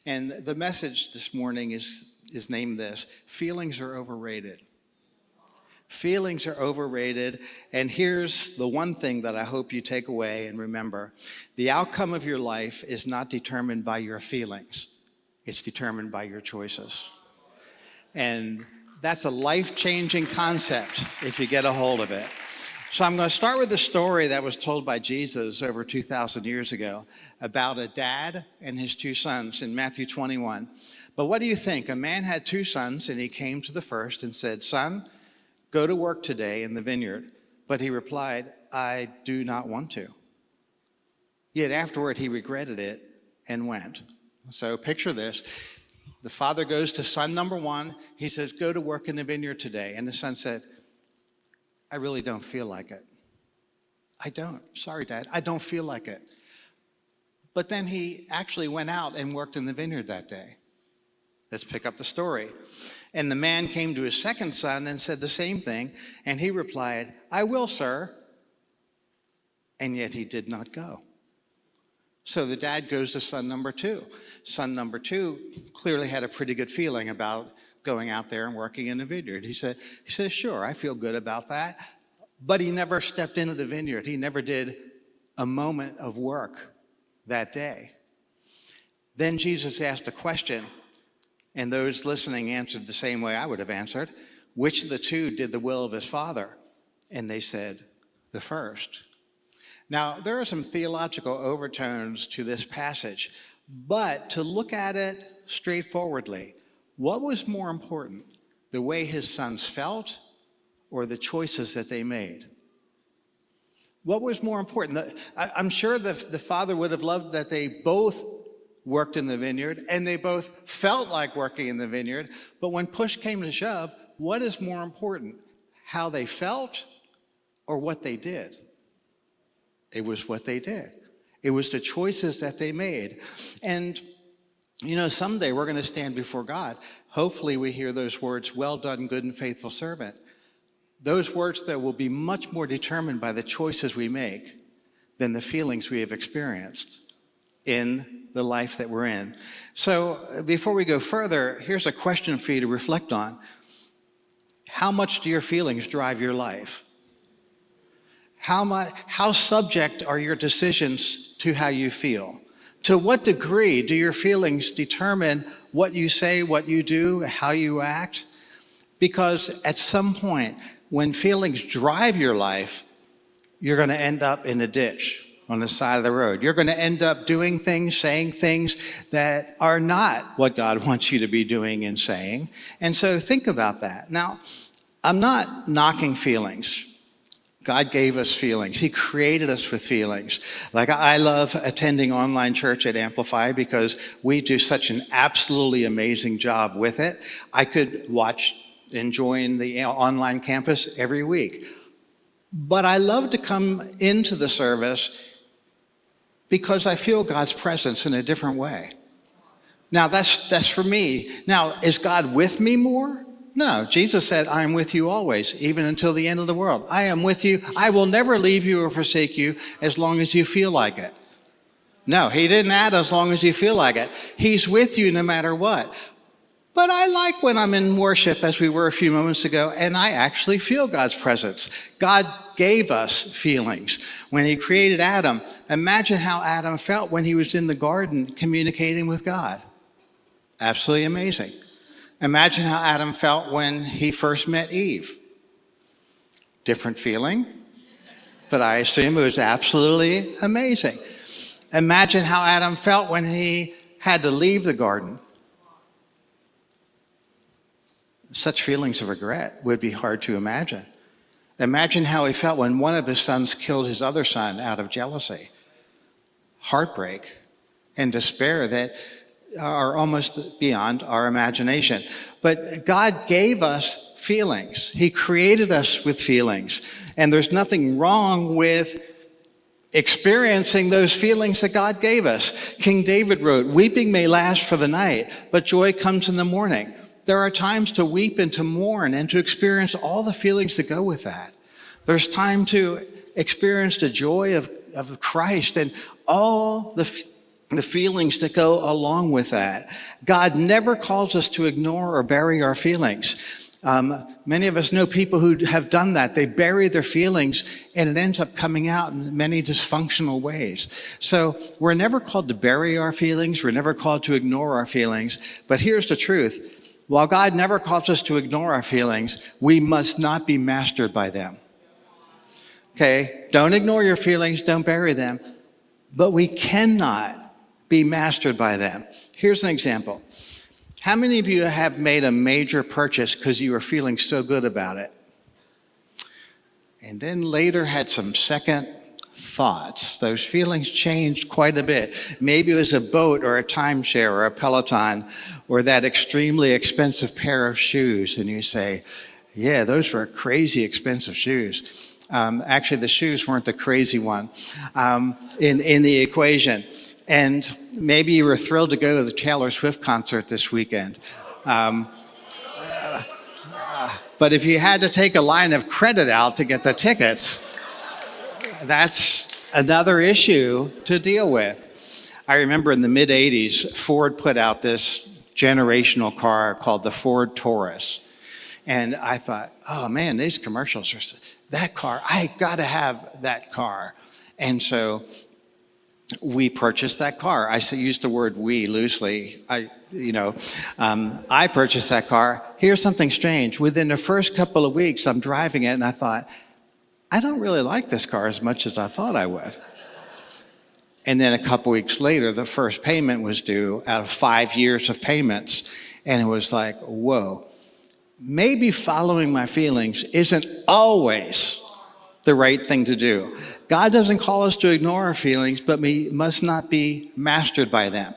And the message this morning is named this: Feelings are overrated. Feelings are overrated. And here's the one thing that I hope you take away and remember. The outcome of your life is not determined by your feelings. It's determined by your choices. And that's a life-changing concept if you get a hold of it. So I'm going to start with a story that was told by Jesus over 2,000 years ago about a dad and his two sons in Matthew 21. But what do you think? A man had two sons, and he came to the first and said, "Son, go to work today in the vineyard." But he replied, "I do not want to." Yet afterward he regretted it and went. So picture this. The father goes to son number one. He says, "Go to work in the vineyard today." And the son said, "I really don't feel like it. I don't. Sorry, Dad. I don't feel like it." But then he actually went out and worked in the vineyard that day. Let's pick up the story. And the man came to his second son and said the same thing. And he replied, "I will, sir." And yet he did not go. So the dad goes to son number two. Son number two clearly had a pretty good feeling about going out there and working in the vineyard. He says, "Sure, I feel good about that." But he never stepped into the vineyard. He never did a moment of work that day. Then Jesus asked a question, and those listening answered the same way I would have answered. Which of the two did the will of his father? And they said, "The first." Now, there are some theological overtones to this passage, but to look at it straightforwardly, what was more important, the way his sons felt or the choices that they made? What was more important? I'm sure the father would have loved that they both worked in the vineyard and they both felt like working in the vineyard, but when push came to shove, what is more important, how they felt or what they did? It was what they did. It was the choices that they made. And someday we're going to stand before God. Hopefully we hear those words, "Well done, good and faithful servant." Those words that will be much more determined by the choices we make than the feelings we have experienced in the life that we're in. So before we go further, here's a question for you to reflect on. How much do your feelings drive your life? How subject are your decisions to how you feel? To what degree do your feelings determine what you say, what you do, how you act? Because at some point, when feelings drive your life, you're going to end up in a ditch on the side of the road. You're going to end up doing things, saying things that are not what God wants you to be doing and saying. And so think about that. Now, I'm not knocking feelings. God gave us feelings. He created us with feelings. Like, I love attending online church at Amplify because we do such an absolutely amazing job with it. I could watch and join the online campus every week. But I love to come into the service because I feel God's presence in a different way. Now, that's for me. Now, is God with me more? No, Jesus said, "I am with you always, even until the end of the world." I am with you. I will never leave you or forsake you as long as you feel like it. No, he didn't add as long as you feel like it. He's with you no matter what. But I like when I'm in worship, as we were a few moments ago, and I actually feel God's presence. God gave us feelings. When he created Adam, imagine how Adam felt when he was in the garden communicating with God. Absolutely amazing. Imagine how Adam felt when he first met Eve. Different feeling, but I assume it was absolutely amazing. Imagine how Adam felt when he had to leave the garden. Such feelings of regret would be hard to imagine. Imagine how he felt when one of his sons killed his other son out of jealousy. Heartbreak and despair that are almost beyond our imagination. But God gave us feelings. He created us with feelings. And there's nothing wrong with experiencing those feelings that God gave us. King David wrote, "Weeping may last for the night, but joy comes in the morning." There are times to weep and to mourn and to experience all the feelings that go with that. There's time to experience the joy of Christ and all the the feelings that go along with that. God never calls us to ignore or bury our feelings. Many of us know people who have done that. They bury their feelings and it ends up coming out in many dysfunctional ways. So we're never called to bury our feelings. We're never called to ignore our feelings. But here's the truth. While God never calls us to ignore our feelings, we must not be mastered by them. Okay? Don't ignore your feelings. Don't bury them. But we cannot be mastered by them. Here's an example. How many of you have made a major purchase because you were feeling so good about it? And then later had some second thoughts. Those feelings changed quite a bit. Maybe it was a boat or a timeshare or a Peloton or that extremely expensive pair of shoes. And you say, yeah, those were crazy expensive shoes. Actually, the shoes weren't the crazy one in the equation. And maybe you were thrilled to go to the Taylor Swift concert this weekend. But if you had to take a line of credit out to get the tickets, that's another issue to deal with. I remember in the mid-'80s, Ford put out this generational car called the Ford Taurus. And I thought, oh man, these commercials are, that car, I gotta have that car. And so we purchased that car. I use the word we loosely. I purchased that car. Here's something strange. Within the first couple of weeks, I'm driving it and I thought, I don't really like this car as much as I thought I would. And then a couple weeks later, the first payment was due out of 5 years of payments. And it was like, whoa, maybe following my feelings isn't always the right thing to do. God doesn't call us to ignore our feelings, but we must not be mastered by them.